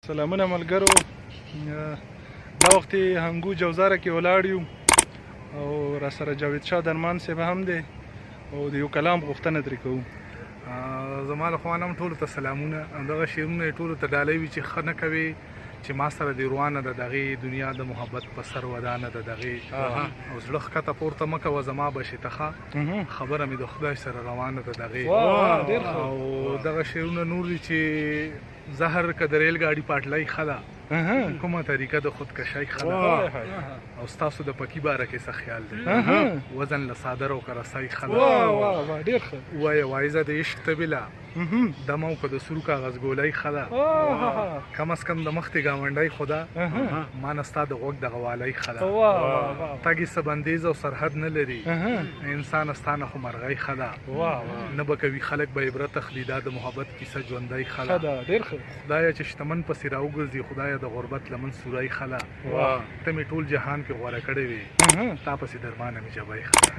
سلامونه ملګرو، دا وخت یې هنګو جوزاره کې ولاړ یو او راسره جاوید شاه درمان صاحب هم دی او د یو کلام غوښتنه ترې کوو. زما له خوا نه هم ټولو ته سلامونه. دغه شعرونه یې ټولو ته ډالۍ وي چې ښه نه کوي، چې ما سره د روانه د دغې دنیا د محبت په سر ودانه د دغې او زړه ښکته پورته مه کوه زما بشې ته ښه خبره مې د خدای سره روانه د دغې. او دغه شعرونه نور دي چې زهر که د ریل ګاډي پاټلۍ ښه ده، کومه طریقه د خودکشۍ ښه ده، او ستاسو د پکي باره کې څه خیال دی، وزن له صادر او که رسۍ ښه ده، ووایه وایزه د عشق طبیله دم او که د سرو کاغذ ګولۍ ښه ده، کم از کم د مختې ګاونډۍ خو ده، ما نه ستا د غوږ دغه والۍ ښه ده، تګ یې څه بندیز او سرحد نه لري، انسانه ستا نه خو مرغۍ ښه ده، نه به کوي خلک به عبرت اخلي، دا د محبت کیسه ژوندۍ ښه ده، خدایه چې شتمن پسې راوګرځي، خدایه د غربت لمن سوری ښه ده، ته مې ټول جهان کې غوره کړی وې، تا پسې درمانه مې ژبۍ ښه ده.